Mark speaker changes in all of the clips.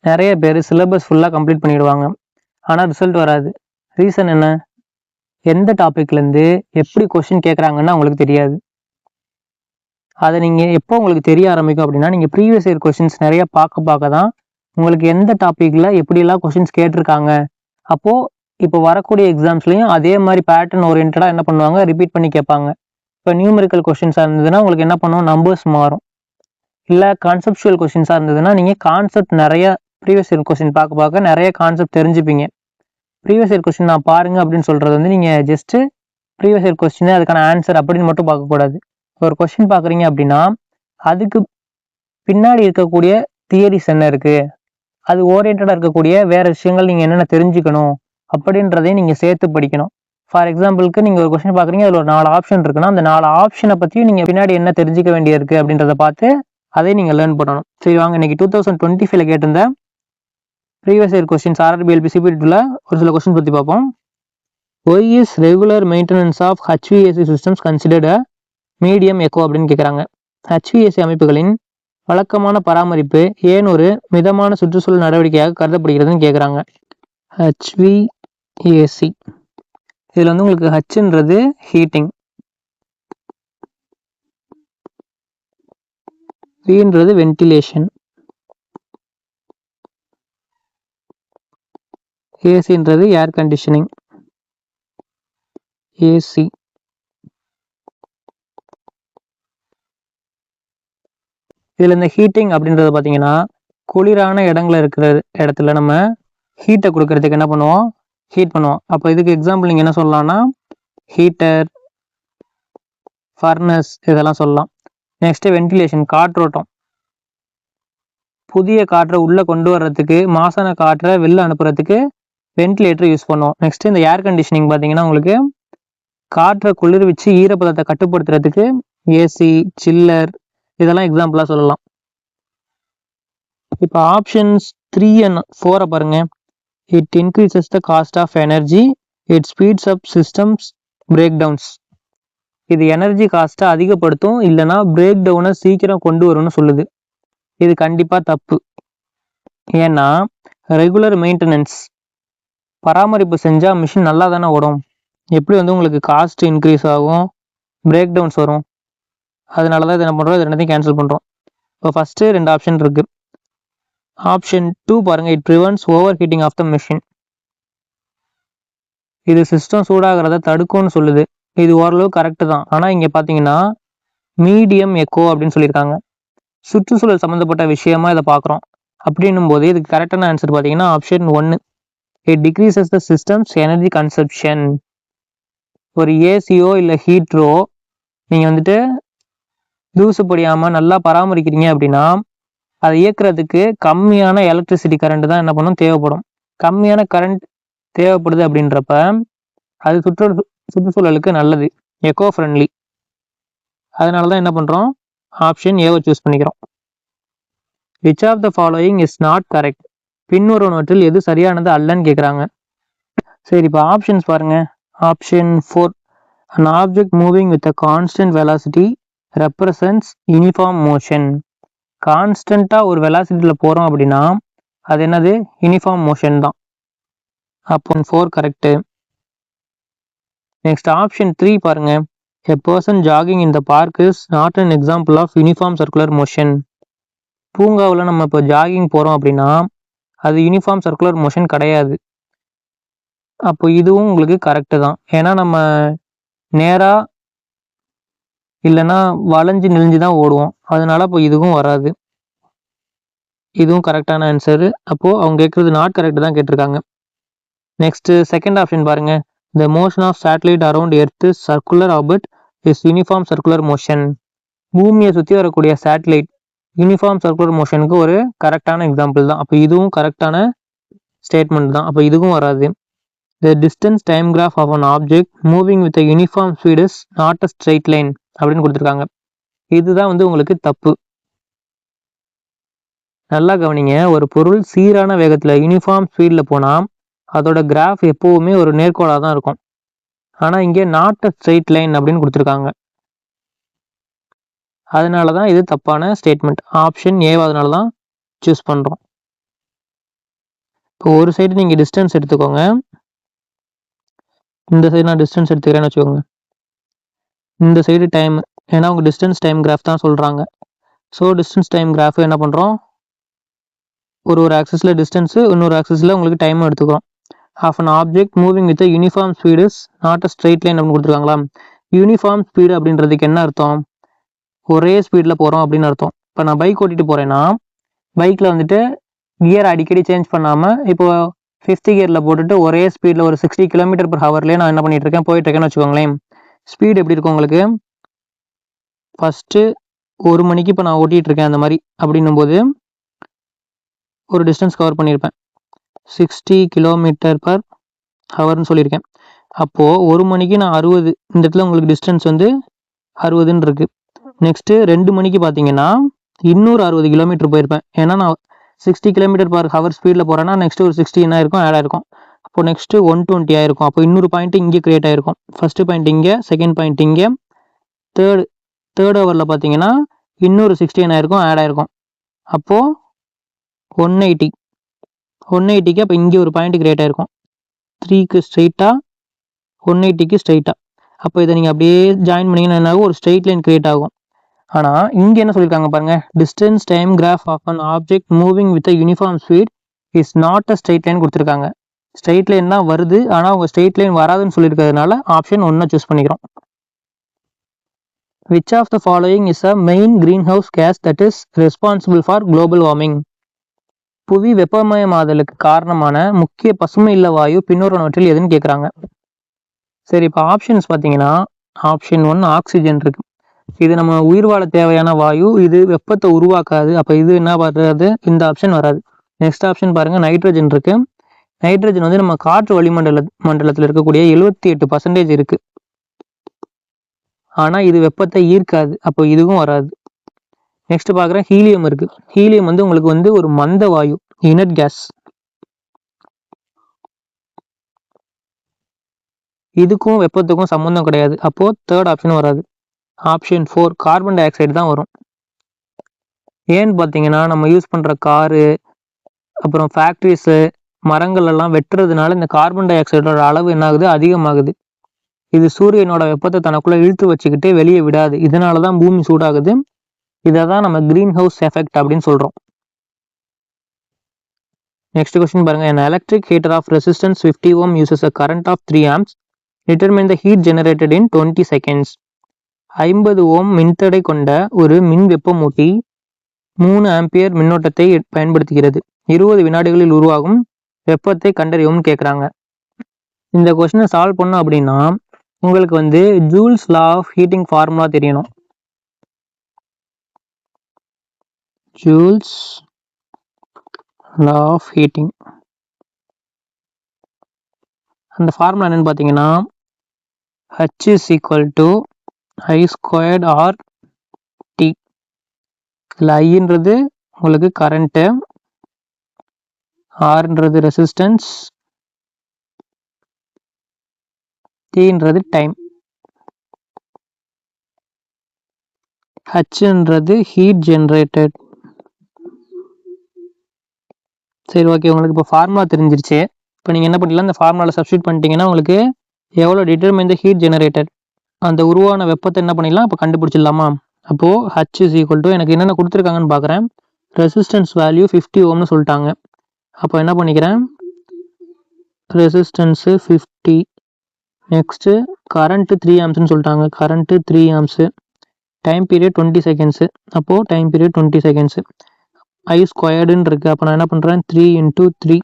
Speaker 1: நிறைய பேர் சிலபஸ் ஃபுல்லாக கம்ப்ளீட் பண்ணிடுவாங்க, ஆனால் ரிசல்ட் வராது. ரீசன் என்ன? எந்த டாப்பிக்லேருந்து எப்படி கொஸ்டின் கேட்குறாங்கன்னு அவங்களுக்கு தெரியாது. அதை நீங்கள் எப்போ உங்களுக்கு தெரிய ஆரம்பிக்கும் அப்படின்னா, நீங்கள் ப்ரீவியஸ் இயர் கொஸ்டின்ஸ் நிறைய பார்க்க தான் உங்களுக்கு எந்த டாப்பிக்கில் எப்படியெல்லாம் கொஸ்டின்ஸ் கேட்டிருக்காங்க. அப்போது இப்போ வரக்கூடிய எக்ஸாம்ஸ்லையும் அதே மாதிரி பேட்டர்ன் ஓரியன்டாக என்ன பண்ணுவாங்க, ரிப்பீட் பண்ணி கேட்பாங்க. இப்போ நியூமெரிக்கல் கொஸ்டின்ஸாக இருந்ததுன்னா உங்களுக்கு என்ன பண்ணுவோம், நம்பர்ஸ் மாறும். இல்லை கான்செப்சுவல் கொஸ்டின்ஸாக இருந்ததுன்னா நீங்கள் கான்செப்ட் நிறைய ப்ரீவியஸ் இயர் கொஸ்டின் பார்க்க நிறைய கான்செப்ட் தெரிஞ்சுப்பீங்க. ப்ரீவியஸ் இயர் கொஸ்டின் நான் பாருங்கள் அப்படின்னு சொல்கிறது வந்து நீங்கள் ஜஸ்ட்டு ப்ரீவியஸ் இயர் கொஸ்டின் அதுக்கான ஆன்சர் அப்படின்னு மட்டும் பார்க்கக்கூடாது. ஒரு கொஸ்டின் பார்க்குறீங்க அப்படின்னா அதுக்கு பின்னாடி இருக்கக்கூடிய தியரிஸ் என்ன இருக்குது, அது ஓரியன்டாக இருக்கக்கூடிய வேறு விஷயங்கள் நீங்கள் என்னென்ன தெரிஞ்சுக்கணும் அப்படின்றதையும் நீங்கள் சேர்த்து படிக்கணும். ஃபார் எக்ஸாம்பிளுக்கு நீங்கள் ஒரு கொஸ்டின் பார்க்குறீங்க, அதில் ஒரு 4 ஆப்ஷன் இருக்குன்னா அந்த 4 ஆப்ஷனை பற்றியும் நீங்கள் பின்னாடி என்ன தெரிஞ்சிக்க வேண்டியிருக்கு அப்படின்றத பார்த்து அதை நீங்கள் லேர்ன் பண்ணணும். சரி வாங்க, இன்னைக்கு 2025 கேட்டிருந்த ப்ரீவியஸ் இயர் கொஸ்டின்ஸ் RRBLP CPT-ல ஒரு சில கொஸ்டின் பற்றி பார்ப்போம். Why is regular maintenance of HVAC systems considered medium echo அப்படின்னு கேட்குறாங்க. HVAC அமைப்புகளின் வழக்கமான பராமரிப்பு ஏன் ஒரு மிதமான சுற்றுச்சூழல் நடவடிக்கையாக கருதப்படுகிறதுன்னு கேட்குறாங்க. HVAC இதில் வந்து உங்களுக்கு ஹச்ன்றது ஹீட்டிங், வின்றது வென்டிலேஷன், ஏசின்றது ஏர் கண்டிஷனிங். ஏசி இதில் இந்த ஹீட்டிங் அப்படின்றது பார்த்தீங்கன்னா குளிரான இடங்களில் இருக்கிற இடத்துல நம்ம ஹீட்டை கொடுக்கறதுக்கு என்ன பண்ணுவோம், ஹீட் பண்ணுவோம். அப்போ இதுக்கு எக்ஸாம்பிள் நீங்கள் என்ன சொல்லலாம்னா ஹீட்டர், ஃபர்னஸ் இதெல்லாம் சொல்லலாம். நெக்ஸ்ட்டு வென்டிலேஷன், காற்றோட்டம், புதிய காற்றை உள்ளே கொண்டு வர்றதுக்கு, மாசான காற்றை வெளில அனுப்புறதுக்கு வென்டிலேட்டர் யூஸ் பண்ணுவோம். நெக்ஸ்ட்டு இந்த ஏர் கண்டிஷனிங் பார்த்தீங்கன்னா உங்களுக்கு காற்றை குளிர்விச்சு ஈரப்பதத்தை கட்டுப்படுத்துறதுக்கு ஏசி, சில்லர் இதெல்லாம் எக்ஸாம்பிளாக சொல்லலாம். இப்போ ஆப்ஷன்ஸ் 3 and 4 பாருங்க. It increases the cost of energy, it speeds up systems breakdowns. இது எனர்ஜி காஸ்ட்டை அதிகப்படுத்தும், இல்லைனா பிரேக் டவுனை சீக்கிரம் கொண்டு வரும்னு சொல்லுது. இது கண்டிப்பாக தப்பு. ஏன்னா ரெகுலர் மெயின்டெனன்ஸ், பராமரிப்பு செஞ்சால் மிஷின் நல்லா தானே ஓடும். எப்படி வந்து உங்களுக்கு காஸ்ட் இன்க்ரீஸ் ஆகும், பிரேக் டவுன்ஸ் வரும். அதனால தான் இது என்ன பண்ணுறோம், இது ரெண்டுத்தையும் கேன்சல் பண்ணுறோம். இப்போ ஃபஸ்ட்டு 2 ஆப்ஷன் இருக்குது. ஆப்ஷன் 2 பாருங்கள், it prevents overheating of the machine. இது சிஸ்டம் சூடாகிறத தடுக்கும்னு சொல்லுது. இது ஓரளவு கரெக்டு தான். ஆனால் இங்கே பார்த்தீங்கன்னா மீடியம் எக்கோ அப்படின்னு சொல்லியிருக்காங்க. சுற்றுச்சூழல் சம்மந்தப்பட்ட விஷயமா இதை பார்க்குறோம். அப்படின்னும் போது இதுக்கு கரெக்டான ஆன்சர் பார்த்தீங்கன்னா option 1, it decreases the systems energy consumption. ஒரு ஏசியோ இல்லை ஹீட்ரோ நீங்கள் வந்துட்டு தூசுப்படியாமல் நல்லா பராமரிக்கிறீங்க அப்படின்னா அதை இயக்குறதுக்கு கம்மியான எலக்ட்ரிசிட்டி கரண்ட் தான் என்ன பண்ணும், தேவைப்படும். கம்மியான கரண்ட் தேவைப்படுது அப்படின்றப்ப அது சுற்றுச்சூழலுக்கு நல்லது, எக்கோ ஃப்ரெண்ட்லி. அதனால தான் என்ன பண்ணுறோம், ஆப்ஷன் ஏவை சூஸ் பண்ணிக்கிறோம். Which of the following is not correct. பின்வருவனவற்றில் எது சரியானது அல்லன்னு கேட்குறாங்க. சரி, இப்போ ஆப்ஷன்ஸ் பாருங்க. Option 4, an object moving with a constant velocity represents uniform motion. கான்ஸ்டண்ட்டாக ஒரு வெலாசிட்டியில் போகிறோம் அப்படின்னா அது என்னது, யூனிஃபார்ம் மோஷன் தான். அப்போ 4 கரெக்டு. நெக்ஸ்ட் ஆப்ஷன் 3 பாருங்க. A person jogging in the park is not an example of uniform circular motion. பூங்காவில் நம்ம இப்போ ஜாகிங் போகிறோம் அப்படின்னா அது யூனிஃபார்ம் சர்க்குலர் மோஷன் கிடையாது. அப்போ இதுவும் உங்களுக்கு கரெக்டு தான். ஏன்னா நம்ம நேராக இல்லைன்னா வளைஞ்சு நெளிஞ்சு தான் ஓடுவோம். அதனால அப்போ இதுவும் வராது. இதுவும் கரெக்டான ஆன்சரு. அப்போது அவங்க கேட்குறது நாட் கரெக்டு தான் கேட்டிருக்காங்க. நெக்ஸ்ட்டு செகண்ட் ஆப்ஷன் பாருங்க. The motion of satellite around Earth is circular orbit is uniform circular motion. பூமியை சுற்றி வரக்கூடிய சேட்டலைட் யூனிஃபார்ம் சர்க்குலர் மோஷனுக்கு ஒரு கரெக்டான எக்ஸாம்பிள் தான். அப்போ இதுவும் கரெக்டான ஸ்டேட்மெண்ட் தான். அப்போ இதுவும் வராது. The distance time graph of an object moving with a uniform speed is not a straight line அப்படின்னு கொடுத்துருக்காங்க. இதுதான் வந்து உங்களுக்கு தப்பு. நல்லா கவனிங்க. ஒரு பொருள் சீரான வேகத்தில் யூனிஃபார்ம் ஸ்பீடில் போனால் அதோட கிராஃப் எப்போவுமே ஒரு நேர்கோளாக தான் இருக்கும். ஆனால் இங்கே நாட் அ ஸ்ட்ரெயிட் லைன் அப்படின்னு கொடுத்துருக்காங்க. அதனால தான் இது தப்பான ஸ்டேட்மெண்ட். ஆப்ஷன் ஏ அதனால தான் சூஸ் பண்ணுறோம். இப்போ ஒரு சைடு நீங்கள் டிஸ்டன்ஸ் எடுத்துக்கோங்க. இந்த சைடு நான் டிஸ்டன்ஸ் எடுத்துக்கிறேன்னு வச்சுக்கோங்க. இந்த சைடு டைம், ஏன்னா உங்கள் டிஸ்டன்ஸ் டைம் கிராஃப் தான் சொல்கிறாங்க. ஸோ டிஸ்டன்ஸ் டைம் கிராஃப் என்ன பண்ணுறோம், ஒரு ஆக்சிஸில் டிஸ்டன்ஸு, இன்னொரு ஆக்சிஸில் உங்களுக்கு டைம் எடுத்துக்கிறோம். Of an object moving with uniform speed is not a straight line அப்படின்னு கொடுத்துருக்காங்களா. யூனிஃபார்ம் ஸ்பீடு அப்படின்றதுக்கு என்ன அர்த்தம், ஒரே ஸ்பீடில் போகிறோம் அப்படின்னு அர்த்தம். இப்போ நான் பைக் ஓட்டிகிட்டு போகிறேன்னா பைக்கில் வந்துட்டு கியர் அடிக்கடி சேஞ்ச் பண்ணாமல் இப்போ 5th கியரில் போட்டுட்டு ஒரே ஸ்பீடில் ஒரு 60 km/hலேயே நான் என்ன பண்ணிட்டு இருக்கேன், போயிட்டுருக்கேன்னு வச்சுக்கோங்களேன். ஸ்பீடு எப்படி இருக்கும் உங்களுக்கு, ஃபஸ்ட்டு 1 மணிக்கு இப்போ நான் ஓட்டிகிட்டு இருக்கேன் அந்த மாதிரி அப்படின்னும் போது ஒரு டிஸ்டன்ஸ் கவர் பண்ணியிருப்பேன், 60 km/hன்னு சொல்லியிருக்கேன். அப்போது 1 மணிக்கு நான் 60, இந்த இடத்துல உங்களுக்கு டிஸ்டன்ஸ் வந்து 60ன்னு இருக்குது. நெக்ஸ்ட்டு 2 மணிக்கு பார்த்தீங்கன்னா இன்னொரு 60 கிலோமீட்டர் போயிருப்பேன். ஏன்னா நான் 60 km/h ஸ்பீடில் போகிறேன்னா நெக்ஸ்ட்டு ஒரு 60 என்ன இருக்கும், ஆட் ஆயிருக்கும். அப்போ நெக்ஸ்ட்டு 120 ஆயிருக்கும். அப்போ இன்னொரு பாயிண்ட் இங்கே கிரியேட் ஆயிருக்கும். ஃபஸ்ட்டு பாயிண்ட் இங்கே, செகண்ட் பாயிண்ட் இங்கே, தேர்ட் ஹவரில் பார்த்தீங்கன்னா இன்னொரு 60 என்ன ஆயிருக்கும், ஆட் ஆயிருக்கும். அப்போது 180க்கு அப்போ இங்கே ஒரு பாயிண்ட் கிரியேட் ஆயிருக்கும். 3க்கு ஸ்ட்ரெயிட்டாக, 180க்கு ஸ்ட்ரெயிட்டாக. அப்போ இதை நீங்கள் அப்படியே ஜாயின் பண்ணிங்கன்னா என்ன ஆகும், ஒரு ஸ்ட்ரெயிட் லைன் கிரியேட் ஆகும். ஆனால் இங்கே என்ன சொல்லியிருக்காங்க பாருங்கள், distance time graph of an object moving with uniform speed is not a straight line கொடுத்துருக்காங்க. ஸ்ட்ரெயிட் லைன் தான் வருது, ஆனால் அவங்க ஸ்ட்ரெயிட் லைன் வராதுன்னு சொல்லியிருக்கிறதுனால ஆப்ஷன் 1 சூஸ் பண்ணிக்கிறோம். Which of the following is a main greenhouse gas that is responsible for global warming? புவி வெப்பமயமாதலுக்கு காரணமான முக்கிய பசுமை இல்ல வாயு பின்வருவனவற்றில் எதுன்னு கேட்குறாங்க. சரி, இப்போ ஆப்ஷன்ஸ் பார்த்தீங்கன்னா ஆப்ஷன் 1 ஆக்சிஜன் இருக்கு. இது நம்ம உயிர் வாழ தேவையான வாயு, இது வெப்பத்தை உருவாக்காது. அப்போ இது என்ன பண்ணுறது, இந்த ஆப்ஷன் வராது. நெக்ஸ்ட் ஆப்ஷன் பாருங்கள், நைட்ரஜன் இருக்கு. நைட்ரஜன் வந்து நம்ம காற்று மண்டலத்தில் இருக்கக்கூடிய 78% இருக்கு. ஆனால் இது வெப்பத்தை ஈர்க்காது, அப்போ இதுவும் வராது. நெக்ஸ்ட் பார்க்குறேன், ஹீலியம் இருக்கு. ஹீலியம் வந்து உங்களுக்கு வந்து ஒரு மந்த வாயு, இனட் கேஸ். இதுக்கும் வெப்பத்துக்கும் சம்மந்தம் கிடையாது, அப்போ தேர்ட் ஆப்ஷன் வராது. ஆப்ஷன் 4 கார்பன் டை ஆக்சைடு தான் வரும். ஏன்னு பார்த்தீங்கன்னா நம்ம யூஸ் பண்ணுற காரு, அப்புறம் ஃபேக்ட்ரிஸு, மரங்கள் எல்லாம் வெட்டுறதுனால இந்த கார்பன் டை ஆக்சைடோட அளவு என்ன ஆகுது, அதிகமாகுது. இது சூரியனோட வெப்பத்தை தனக்குள்ள இழுத்து வச்சுக்கிட்டு வெளியே விடாது. இதனால தான் பூமி சூடாகுது. இதை தான் நம்ம கிரீன் ஹவுஸ் எஃபெக்ட் அப்படின்னு சொல்கிறோம். நெக்ஸ்ட் கொஸ்டின் பாருங்க, an electric heater of resistance 50 ohm uses a current of 3 amps. Determine the heat generated in 20 seconds. 50 ஓம் மின்தடை கொண்ட ஒரு மின் வெப்பமூட்டி 3 ஆம்பியர் மின்னோட்டத்தை பயன்படுத்துகிறது. 20 வினாடிகளில் உருவாகும் வெப்பத்தை கண்டறியவும் கேட்குறாங்க. இந்த கொஸ்டினை சால்வ் பண்ணோம் அப்படின்னா உங்களுக்கு வந்து Joule's law of heating formula தெரியணும். ஜூல்ஸ் லா ஆஃப் ஹீட்டிங், அந்த ஃபார்முலா என்னன்னு பார்த்தீங்கன்னா H is equal to I squared R T. இதில் ஐன்றது உங்களுக்கு கரண்ட்டு, ஆர்ன்றது ரெசிஸ்டன்ஸ், டீன்றது டைம், ஹச்ன்றது ஹீட் ஜென்ரேட்டட். சரி, ஓகே, உங்களுக்கு இப்போ ஃபார்முலா தெரிஞ்சிருச்சு. இப்போ நீங்கள் என்ன பண்ணிடலாம், இந்த ஃபார்முலாவில் சப்ஸ்டியூட் பண்ணிட்டீங்கன்னா உங்களுக்கு எவ்வளோ டிட்டர்மைன் த ஹீட் ஜெனரேட்டட், அந்த உருவான வெப்பத்தை என்ன பண்ணிடலாம் இப்போ கண்டுபிடிச்சிடலாமா. அப்போது H is equal to, எனக்கு என்னென்ன கொடுத்துருக்காங்கன்னு பார்க்குறேன், ரெசிஸ்டன்ஸ் வேல்யூ 50 ஓம்னு சொல்லிட்டாங்க. அப்போ என்ன பண்ணிக்கிறேன், ரெசிஸ்டன்ஸு 50, நெக்ஸ்ட்டு கரண்ட்டு 3 ஆம்ஸ்ன்னு சொல்லிட்டாங்க, current 3 amps, time period 20 seconds, அப்போது டைம் பீரியட் 20 செகண்ட்ஸு, ஐ ஸ்கொயர்டுன்னு இருக்குது. அப்போ நான் என்ன பண்ணுறேன், 3 × 3,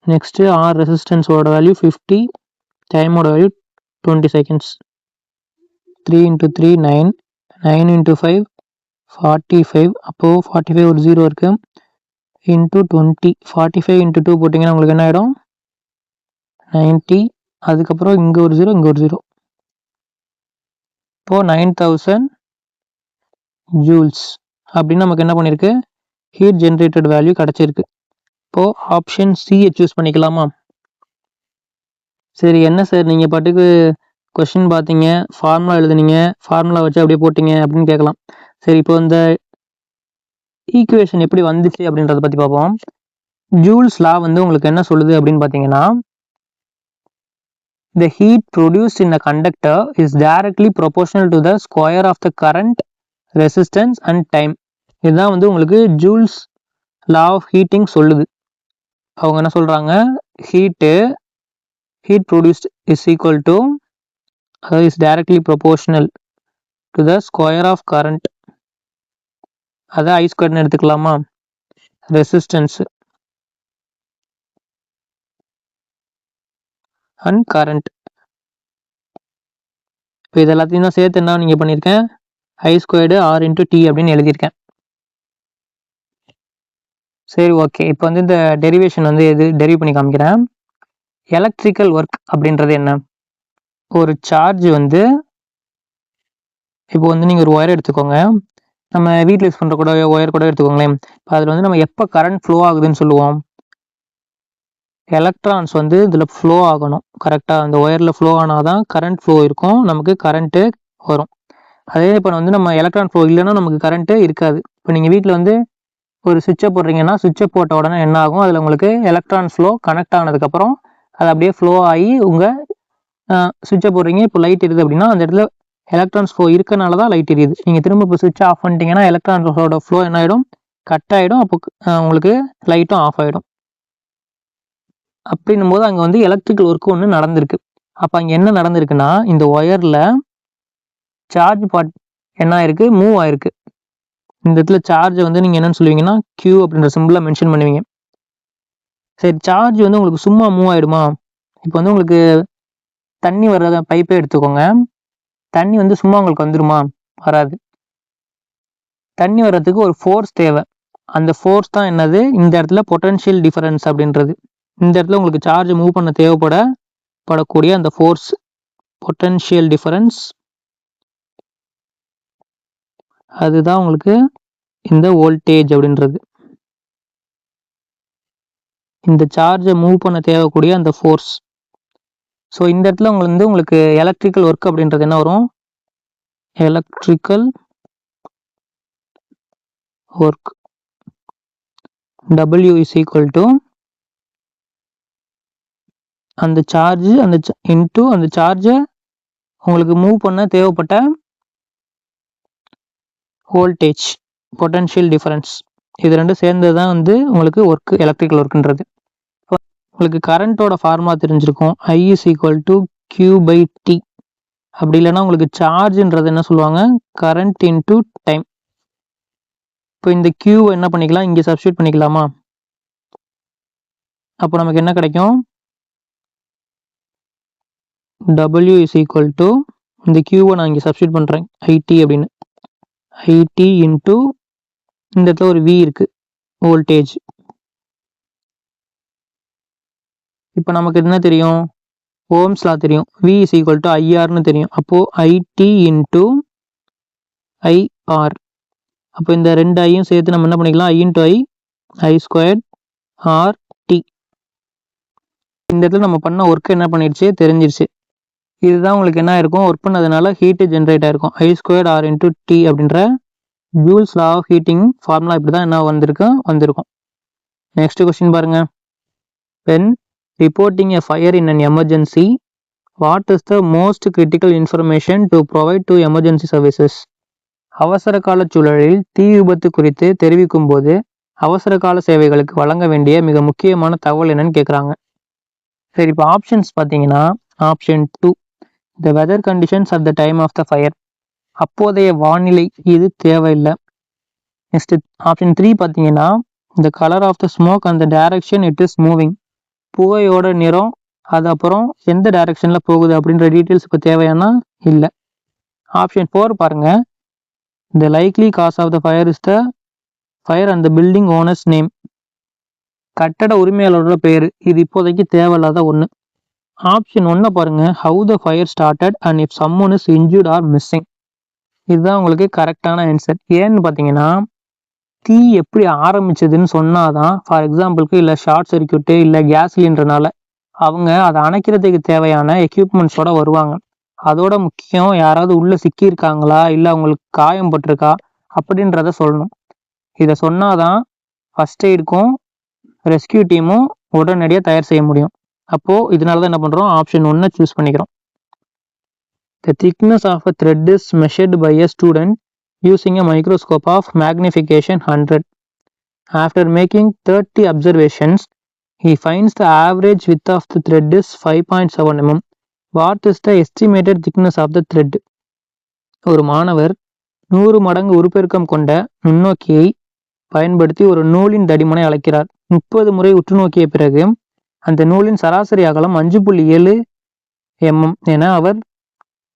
Speaker 1: நெக்ஸ்ட்டு ஆர் ரெசிஸ்டன்ஸோட வேல்யூ 50, டைமோட வேல்யூ 20 செகண்ட்ஸ், 3 × 3 9, 9 × 5 45, அப்போது 45 ஒரு 0 இருக்குது, இன்ட்டு 20, 45 × 2 போட்டிங்கன்னா உங்களுக்கு என்ன ஆகிடும் 90, அதுக்கப்புறம் இங்கே ஒரு 0, இங்கே ஒரு 0, இப்போது 9000 ஜூல்ஸ் அப்படின்னு நமக்கு என்ன பண்ணியிருக்கு, ஹீட் ஜென்ரேட்டட் வேல்யூ கிடச்சிருக்கு. இப்போது ஆப்ஷன் சியை சூஸ் பண்ணிக்கலாமா. சரி, என்ன சார் நீங்கள் பாட்டுக்கு கொஸ்டின் பார்த்தீங்க, ஃபார்முலா எழுதுனீங்க, ஃபார்முலா வச்சு அப்படியே போட்டிங்க அப்படின்னு கேட்கலாம். சரி, இப்போ இந்த ஈக்குவேஷன் எப்படி வந்துச்சு அப்படின்றத பற்றி பார்ப்போம். ஜூல்ஸ் லா வந்து உங்களுக்கு என்ன சொல்லுது அப்படின்னு பார்த்தீங்கன்னா, the heat produced in a conductor is directly proportional to the square of the current, resistance and time. இதுதான் வந்து உங்களுக்கு ஜூல்ஸ் லா ஆஃப் ஹீட்டிங் சொல்லுது. அவங்க என்ன சொல்றாங்க, heat produced is equal to is directly proportional to the square of current, அதை I ஸ்கொயர்னு எடுத்துக்கலாமா, ரெசிஸ்டன்ஸ் அண்ட் கரண்ட். இப்போ இது எல்லாத்தையும் தான் சேர்த்து என்ன நீங்கள் பண்ணியிருக்கேன், I squared R into T அப்படின்னு எழுதியிருக்கேன். சரி, ஓகே. இப்போ வந்து இந்த டெரிவேஷன் வந்து டெரிவ் பண்ணி காமிக்கிறேன். எலக்ட்ரிக்கல் ஒர்க் அப்படின்றது என்ன, ஒரு சார்ஜ் வந்து இப்போ வந்து நீங்கள் ஒரு ஒயர் எடுத்துக்கோங்க, நம்ம வீட்டில் யூஸ் பண்ணுற கூட ஒயர் கூட எடுத்துக்கோங்களேன். இப்போ அதில் வந்து நம்ம எப்போ கரண்ட் ஃப்ளோ ஆகுதுன்னு சொல்லுவோம், எலக்ட்ரான்ஸ் வந்து இதில் ஃப்ளோ ஆகணும் கரெக்டாக, அந்த ஒயரில் ஃப்ளோ ஆனால் தான் கரண்ட் ஃப்ளோ இருக்கும், நமக்கு கரண்ட்டு வரும். அதே இப்போ வந்து நம்ம எலக்ட்ரான் ஃப்ளோ இல்லைன்னா நமக்கு கரண்ட்டு இருக்காது. இப்போ நீங்கள் வீட்டில் வந்து ஒரு சுவிட்சை போடுறீங்கன்னா, சுவிட்சை போட்ட உடனே என்ன ஆகும், அதில் உங்களுக்கு எலக்ட்ரான் ஃப்ளோ கனெக்ட் ஆனதுக்கப்புறம் அது அப்படியே ஃப்ளோ ஆகி உங்கள் சுவிட்சை போடுறீங்க, இப்போ லைட் எரியுது அப்படின்னா அந்த இடத்துல எலக்ட்ரான்ஸ் ஃப்ளோ இருக்கனால தான் லைட் எரியுது. நீங்கள் திரும்ப இப்போ சுவிட்சை ஆஃப் பண்ணிட்டீங்கன்னா எலக்ட்ரான்ஸோட ஃப்ளோ என்ன ஆகிடும், கட் ஆகிடும், அப்போ உங்களுக்கு லைட்டும் ஆஃப் ஆகிடும். அப்படின்னும் போது அங்கே வந்து எலக்ட்ரிக்கல் ஒர்க் ஒன்று நடந்திருக்கு. அப்போ அங்கே என்ன நடந்திருக்குன்னா, இந்த ஒயரில் சார்ஜ் பார்ட் என்ன ஆயிருக்கு, மூவ் ஆயிருக்கு. இந்த இடத்துல சார்ஜை வந்து நீங்கள் என்னென்னு சொல்லுவீங்கன்னா Q அப்படின்ற சிம்பிளாக மென்ஷன் பண்ணுவீங்க. சரி, சார்ஜ் வந்து உங்களுக்கு சும்மா மூவ் ஆகிடுமா, இப்போ வந்து உங்களுக்கு தண்ணி வர்றத பைப்பே எடுத்துக்கோங்க, தண்ணி வந்து சும்மா உங்களுக்கு வந்துடுமா, வராது. தண்ணி வர்றதுக்கு ஒரு ஃபோர்ஸ் தேவை, அந்த ஃபோர்ஸ் தான் என்னது, இந்த இடத்துல பொட்டன்ஷியல் டிஃபரன்ஸ் அப்படின்றது. இந்த இடத்துல உங்களுக்கு சார்ஜ் மூவ் பண்ண தேவைப்படக்கூடிய அந்த ஃபோர்ஸ் பொட்டன்ஷியல் டிஃபரன்ஸ், அதுதான் உங்களுக்கு இந்த வோல்டேஜ் அப்படின்றது. இந்த சார்ஜை மூவ் பண்ண தேவைக்கூடிய அந்த ஃபோர்ஸ். ஸோ இந்த இடத்துல உங்களுக்கு எலக்ட்ரிக்கல் ஒர்க் அப்படின்றது என்ன வரும், electrical work W is equal to அந்த சார்ஜ் இன்ட்டு அந்த சார்ஜை உங்களுக்கு மூவ் பண்ண தேவைப்பட்ட வோல்டேஜ் பொட்டன்ஷியல் டிஃபரன்ஸ். இது ரெண்டும் சேர்ந்தது தான் வந்து உங்களுக்கு ஒர்க், எலக்ட்ரிக்கல் ஒர்க்குன்றது. உங்களுக்கு கரண்ட்டோட ஃபார்முலா தெரிஞ்சிருக்கும், I is equal to Q/T. அப்படி இல்லைன்னா உங்களுக்கு சார்ஜ்ன்றது என்ன சொல்லுவாங்க, கரண்ட் இன்ட்டு டைம். இப்போ இந்த Q என்ன பண்ணிக்கலாம், இங்கே சப்ஸ்டியூட் பண்ணிக்கலாமா, அப்போ நமக்கு என்ன கிடைக்கும், W இஸ் ஈக்குவல் டு இந்த Qவை நான் இங்கே சப்ஸ்டியூட் பண்ணுறேன் IT அப்படின்னு, IT இன்ட்டு இந்த இடத்துல ஒரு V இருக்கு, வோல்டேஜ். இப்போ நமக்கு என்ன தெரியும், ஓம்ஸ் லா தெரியும், V இஸ் ஈக்குவல் டு IRன்னு தெரியும். அப்போது IT இன்ட்டு IR. அப்போ இந்த ரெண்டு ஐயும் சேர்த்து நம்ம என்ன பண்ணிக்கலாம், I into I square RT. இந்த இடத்துல நம்ம பண்ண ஒர்க் என்ன பண்ணிடுச்சு, தெரிஞ்சிருச்சு. இதுதான் உங்களுக்கு என்ன இருக்கும், ஒர்க் பண்ணதுனால ஹீட்டு ஜென்ரேட் ஆயிருக்கும், I square R into T அப்படின்ற Joule's law of heating formula இப்படி தான் என்ன வந்திருக்கும். நெக்ஸ்ட் கொஸ்டின் பாருங்க. when reporting a fire in an emergency, what is the most critical information to provide to emergency services? அவசர கால சூழலில் தீ விபத்து குறித்து தெரிவிக்கும் போது அவசர கால சேவைகளுக்கு வழங்க வேண்டிய மிக முக்கியமான தகவல் என்னன்னு கேட்குறாங்க. சரி, இப்போ ஆப்ஷன்ஸ் பார்த்தீங்கன்னா, option 2 the weather conditions at the time of the fire, அப்போதைய வானிலை, இது தேவையில்லை. நெக்ஸ்ட் ஆப்ஷன் 3 பார்த்தீங்கன்னா, the color of the smoke and the direction it is moving, புகையோட நிறம், அது அப்புறம் எந்த டைரக்ஷனில் போகுது அப்படின்ற டீட்டெயில்ஸ் இப்போ தேவையானா இல்லை. ஆப்ஷன் 4 பாருங்க, the likely cause of the fire is the fire and the building owner's name, கட்டட உரிமையாளரோட பேர், இது இப்போதைக்கு தேவையில்லாத ஒன்று. ஆப்ஷன் 1 பாருங்க, how the fire started and if someone is injured or missing, இதுதான் உங்களுக்கு கரெக்டான ஆன்சர். ஏன்னு பார்த்தீங்கன்னா, தீ எப்படி ஆரம்பிச்சதுன்னு சொன்னாதான், ஃபார் எக்ஸாம்பிளுக்கு இல்லை ஷார்ட் சர்க்கியூட்டு இல்லை கேஸ் சிலிண்டர்னால அவங்க அதை அணைக்கிறதுக்கு தேவையான எக்யூப்மெண்ட்ஸோட வருவாங்க. அதோட முக்கியம், யாராவது உள்ள சிக்கியிருக்காங்களா இல்லை அவங்களுக்கு காயம் பட்டிருக்கா அப்படின்றத சொல்லணும். இதை சொன்னாதான் ஃபர்ஸ்ட் எய்டுக்கும் ரெஸ்கியூ டீமும் உடனடியாக தயார் செய்ய முடியும். அப்போது இதனால தான் என்ன பண்ணுறோம், ஆப்ஷன் 1 சூஸ் பண்ணிக்கிறோம். The thickness of a thread is measured by a student using a microscope of magnification 100. After making 30 observations, he finds the average width of the thread is 5.7 mm. What is the estimated thickness of the thread? ஒரு மாணவர் 100 மடங்கு உருப்பெருக்கம் கொண்ட நுண்ணோக்கியை பயன்படுத்தி ஒரு நூலின் தடிமனை அளக்கிறார். 30 முறை உற்று நோக்கிய பிறகு அந்த நூலின் சராசரி அகலம் 5.7 mm என அவர்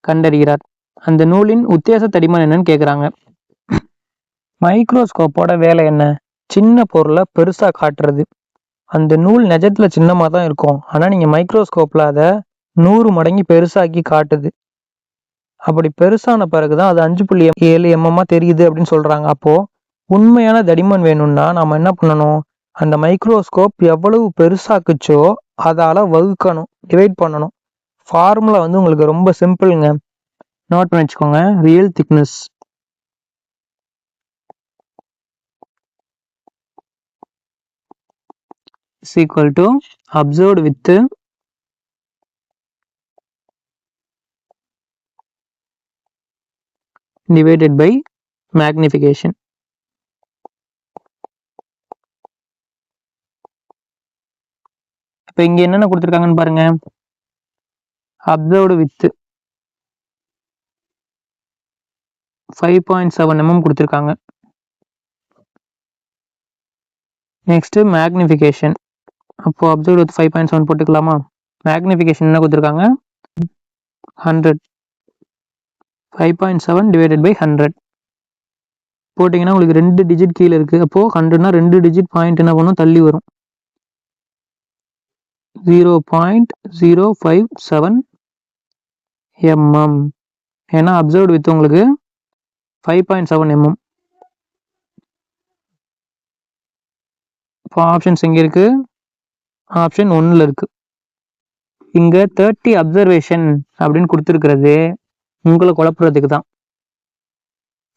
Speaker 1: கண்டறிகிறார். அந்த நூலின் உத்தேச தடிமன் என்னன்னு கேட்குறாங்க. மைக்ரோஸ்கோப்போட வேலை என்ன? சின்ன பொருளை பெருசாக காட்டுறது. அந்த நூல் நிஜத்துல சின்னமாக தான் இருக்கும், ஆனால் நீங்கள் மைக்ரோஸ்கோப்பில் அதை 100 மடங்கு பெருசாக்கி காட்டுது. அப்படி பெருசான பிறகு தான் அது 5.7 mm தெரியுது அப்படின்னு சொல்கிறாங்க. அப்போது உண்மையான தடிமன் வேணும்னா நம்ம என்ன பண்ணணும், அந்த மைக்ரோஸ்கோப் எவ்வளவு பெருசாக்குச்சோ அதால் வகுக்கணும், டிவைட் பண்ணணும். ஃபார்முலா வந்து உங்களுக்கு ரொம்ப சிம்பிளுங்க, நோட் பண்ணி வச்சுக்கோங்க. Real thickness is equal to observed width divided by magnification. இப்போ இங்கே என்னென்ன கொடுத்துருக்காங்கன்னு பாருங்க. அப்சர்வ்டு வித் 5.7 mm கொடுத்துருக்காங்க. Next magnification. அப்போ அப்சர்வ்டு வித் 5.7 போட்டுக்கலாமா? மேக்னிஃபிகேஷன் என்ன கொடுத்துருக்காங்க? 100. 5.7 டிவைடட் பை 100 போட்டிங்கன்னா உங்களுக்கு 2 டிஜிட் கீழே இருக்குது. அப்போது 100னா 2 டிஜிட் பாயிண்ட் என்ன பண்ணும், தள்ளி வரும். 0.057 mm. ஏன்னா அப்சர்வ்டு வித் உங்களுக்கு 5.7 mm. இப்போ ஆப்ஷன்ஸ் எங்கே இருக்குது? ஆப்ஷன் 1ல் இருக்குது. இங்கே 30 அப்சர்வேஷன் அப்படின்னு கொடுத்துருக்கிறது உங்களை குழப்புறதுக்கு தான்.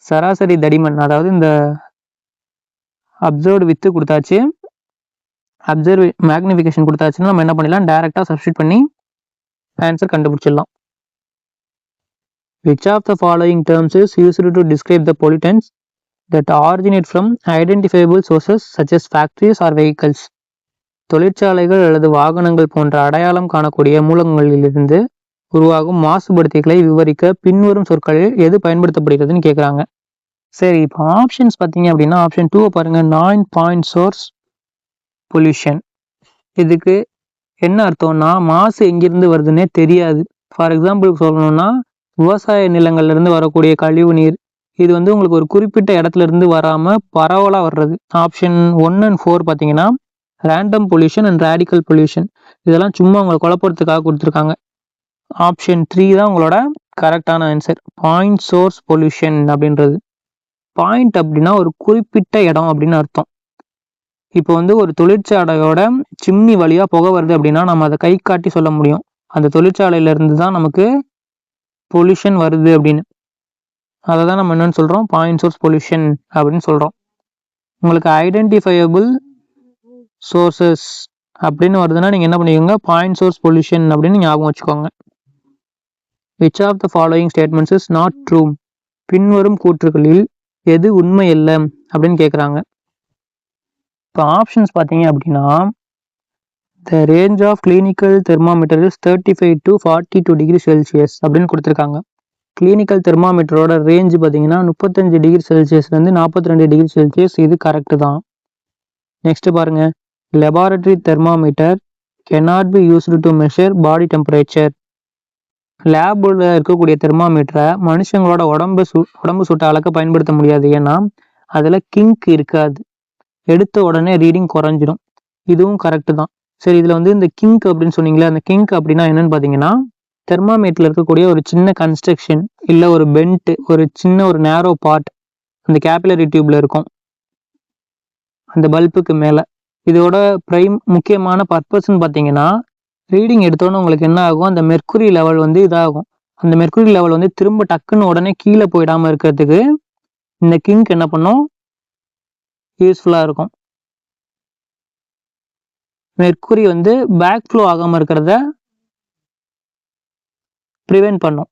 Speaker 1: சராசரி தடிமன், அதாவது இந்த அப்சர்வ்டு வித்து கொடுத்தாச்சு, மேக்னிஃபிகேஷன் கொடுத்தாச்சுன்னா நம்ம என்ன பண்ணிடலாம், டைரெக்டாக சப்ஸ்டியூட் பண்ணி ஆன்சர் கண்டுபிடிச்சிடலாம். Which of the following terms is used to describe the pollutants that originate from identifiable sources such as factories or vehicles? தொழிற்சாலைகள் அல்லது வாகனங்கள் போன்ற அடையாளம் காணக்கூடிய மூலங்களிலிருந்து உருவாகும் மாசுபடுத்திகளை விவரிக்க பின்வரும் சொற்களில் எது பயன்படுத்தப்படுகிறதுன்னு கேட்குறாங்க. சரி, இப்போ ஆப்ஷன்ஸ் பார்த்தீங்க அப்படின்னா ஆப்ஷன் 2 பாருங்க, நான் பாயிண்ட் சோர்ஸ் பொல்யூஷன். இதுக்கு என்ன அர்த்தம்னா மாசு எங்கிருந்து வருதுன்னே தெரியாது. ஃபார் எக்ஸாம்பிளுக்கு சொல்லணும்னா விவசாய நிலங்கள்லேருந்து வரக்கூடிய கழிவு நீர், இது வந்து உங்களுக்கு ஒரு குறிப்பிட்ட இடத்துல இருந்து வராமல் பரவலாக வர்றது. ஆப்ஷன் 1 and 4 பார்த்தீங்கன்னா random pollution and radical pollution. இதெல்லாம் சும்மா உங்களை குழப்பறதுக்காக கொடுத்துருக்காங்க. ஆப்ஷன் 3 தான் உங்களோட கரெக்டான ஆன்சர். பாயிண்ட் சோர்ஸ் பொல்யூஷன் அப்படின்றது. பாயிண்ட் அப்படின்னா ஒரு குறிப்பிட்ட இடம் அப்படின்னு அர்த்தம். இப்போ வந்து ஒரு தொழிற்சாலையோட சிம்னி வழியாக புகை வருது அப்படின்னா நம்ம அதை கை காட்டி சொல்ல முடியும், அந்த தொழிற்சாலையிலேருந்து தான் நமக்கு பொல்யூஷன் வருது அப்படின்னு. அதை தான் நம்ம என்னன்னு சொல்கிறோம், பாயிண்ட் சோர்ஸ் பொல்யூஷன் அப்படின்னு சொல்கிறோம். உங்களுக்கு ஐடென்டிஃபையபிள் சோர்சஸ் அப்படின்னு வருதுன்னா நீங்கள் என்ன பண்ணிக்கோங்க, பாயிண்ட் சோர்ஸ் பொல்யூஷன் அப்படின்னு ஞாபகம் வச்சுக்கோங்க. Which of the following statements is not true? பின்வரும் கூற்றுகளில் எது உண்மை இல்லை அப்படின்னு கேட்குறாங்க. இப்போ ஆப்ஷன்ஸ் பார்த்தீங்க அப்படின்னா the range of clinical thermometer is 35 to 42 degree Celsius அப்படின்னு கொடுத்துருக்காங்க. கிளினிக்கல் தெர்மாமீட்டரோட ரேஞ்சு பார்த்தீங்கன்னா 35 டிகிரி செல்சியஸ்லேருந்து 42 டிகிரி செல்சியஸ். இது கரெக்டு தான். நெக்ஸ்ட் பாருங்க, laboratory thermometer cannot be used to measure body temperature. லேபில் இருக்கக்கூடிய தெர்மாமீட்டரை மனுஷங்களோட உடம்பு சூட்டை அளக்க பயன்படுத்த முடியாது, ஏன்னா அதில் கிங்க் இருக்காது, எடுத்த உடனே ரீடிங் குறைஞ்சிடும். இதுவும் கரெக்டு தான். சரி, இதில் வந்து இந்த கிங்க் அப்படின்னு சொன்னீங்களே, அந்த கிங்க் அப்படின்னா என்னன்னு பார்த்தீங்கன்னா தெர்மாமீட்டரில் இருக்கக்கூடிய ஒரு சின்ன கன்ஸ்ட்ரக்ஷன் இல்லை ஒரு பெல்ட், ஒரு சின்ன ஒரு நேரோ பார்ட் அந்த கேபிலரி டியூப்ல இருக்கும் அந்த பல்புக்கு மேலே. இதோட முக்கியமான பர்பஸ்ன்னு பார்த்தீங்கன்னா ரீடிங் எடுத்தோன்னே உங்களுக்கு என்ன ஆகும், அந்த மெர்க்குரி லெவல் வந்து இதாகும். அந்த மெர்க்குரி லெவல் வந்து திரும்ப டக்குன்னு உடனே கீழே போயிடாமல் இருக்கிறதுக்கு இந்த கிங்க் என்ன பண்ணும், யூஸ்ஃபுல்லாக இருக்கும். மெர்க்குரி வந்து பேக் ஃப்ளோ ஆகாமல் இருக்கிறத ப்ரிவென்ட் பண்ணும்.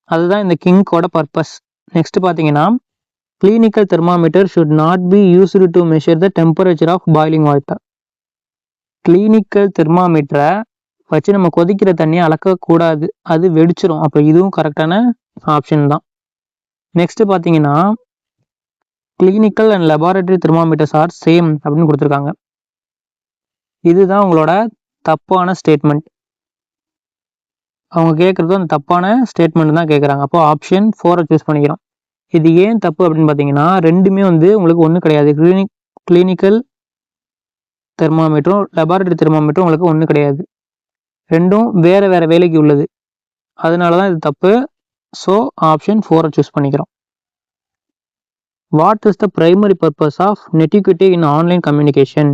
Speaker 1: அதுதான் இந்த கிங்கோட பர்பஸ். நெக்ஸ்ட் பார்த்தீங்கன்னா, clinical thermometer should not be used to measure the temperature of boiling water. Clinical தெர்மாமீட்டரை வச்சு நம்ம கொதிக்கிற தண்ணியை அளக்கக்கூடாது, அது வெடிச்சிரும். அப்போ இதுவும் கரெக்டான ஆப்ஷன் தான். நெக்ஸ்ட் பார்த்தீங்கன்னா, clinical and laboratory thermometers R same அப்படின்னு கொடுத்துருக்காங்க. இதுதான் உங்களோட தப்பான ஸ்டேட்மெண்ட். அவங்க கேட்குறது அந்த தப்பான ஸ்டேட்மெண்ட் தான் கேட்குறாங்க. அப்போ ஆப்ஷன் 4 சூஸ் பண்ணிக்கிறோம். இது ஏன் தப்பு அப்படின்னு பார்த்தீங்கன்னா, ரெண்டுமே வந்து உங்களுக்கு ஒன்றும் கிடையாது. கிளினிக்கல் தெர்மாமீட்டரும் லெபார்டரி தெர்மாமீட்டரும் உங்களுக்கு ஒன்றும் கிடையாது. ரெண்டும் வேற வேற வேலைக்கு உள்ளது. அதனால தான் இது தப்பு. ஸோ ஆப்ஷன் 4 சூஸ் பண்ணிக்கிறோம். What is the primary purpose of netiquette in online communication?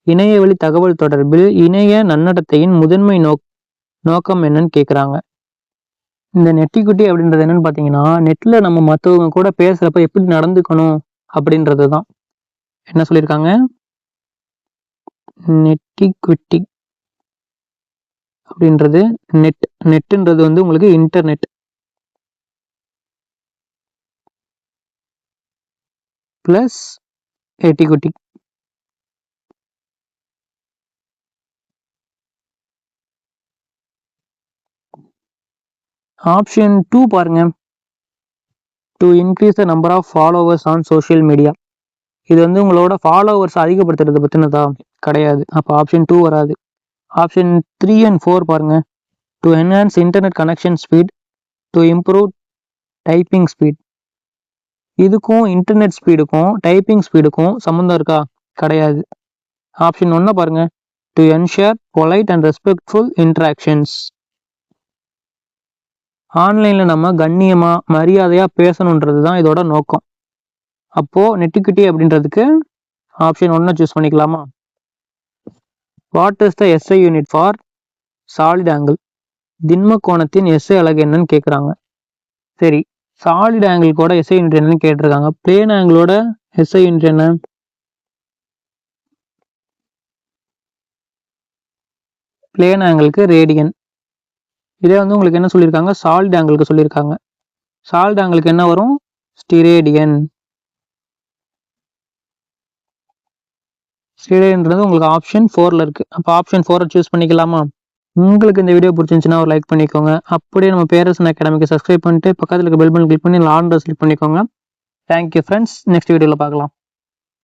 Speaker 1: இணையவழி தகவல் தொடர்பில் இணைய நன்னடத்தையின் முதன்மை நோக்கம் என்னன்னு கேட்குறாங்க. இந்த நெட்டிக்விட்டி அப்படின்றது என்னன்னு பார்த்தீங்கன்னா, நெட்டில் நம்ம மற்றவங்க கூட பேசுகிறப்ப எப்படி நடந்துக்கணும் அப்படின்றது தான். என்ன சொல்லியிருக்காங்க? நெட்டிக்விட்டி அப்படின்றது நெட்டுன்றது வந்து உங்களுக்கு இன்டர்நெட் ப்ளஸ் எட்டிக்விட்டி. ஆப்ஷன் 2 பாருங்க. To increase the number of followers on social media. இது வந்து உங்களோட ஃபாலோவர்ஸ் அதிகப்படுத்துறது பற்றினதா? கிடையாது. அப்போ ஆப்ஷன் 2 வராது. ஆப்ஷன் 3 and 4 பாருங்க. To enhance internet connection speed, to improve typing speed. இதுக்கும் இன்டர்நெட் ஸ்பீடுக்கும் டைப்பிங் ஸ்பீடுக்கும் சம்மந்தம் இருக்கா? கிடையாது. ஆப்ஷன் 1 பாருங்க. To ensure polite and respectful interactions. ஆன்லைனில் நம்ம கண்ணியமாக மரியாதையாக பேசணுன்றது தான் இதோட நோக்கம். அப்போது நெட்டிக்விட்டி அப்படின்றதுக்கு ஆப்ஷன் 1 சூஸ் பண்ணிக்கலாமா? What is the SI unit for solid angle? திண்ம கோணத்தின் எஸ்ஐ அலகு என்னன்னு கேட்குறாங்க. சரி, சாலிட் ஆங்கிள் கூட எஸ்ஐ யூனிட் என்னன்னு கேட்டிருக்காங்க. பிளேன் ஆங்கிளோட எஸ்ஐ யூனிட் என்ன? பிளேன் ஆங்கிளுக்கு ரேடியன். இதே வந்து உங்களுக்கு என்ன சொல்லியிருக்காங்க? சாலிட் ஆங்கிளுக்கு சொல்லியிருக்காங்க. சாலிட் ஆங்கிளுக்கு என்ன வரும்? ஸ்டிரேடியன். ஸ்டிரேடியன்றது உங்களுக்கு ஆப்ஷன் 4 இருக்குது. அப்போ ஆப்ஷன் 4 சூஸ் பண்ணிக்கலாமா? உங்களுக்கு இந்த வீடியோ பிடிச்சிருந்துச்சுன்னா ஒரு லைக் பண்ணிக்கோங்க. அப்படியே நம்ம பேரரசன் அகாடமிக்கு சப்ஸ்கிரைப் பண்ணிட்டு பக்கத்தில் இருக்க பெல் பட்டன் கிளிக் பண்ணி ஆல் செலக்ட் பண்ணிக்கோங்க. Thank you friends. நெக்ஸ்ட் வீடியோவில் பார்க்கலாம்.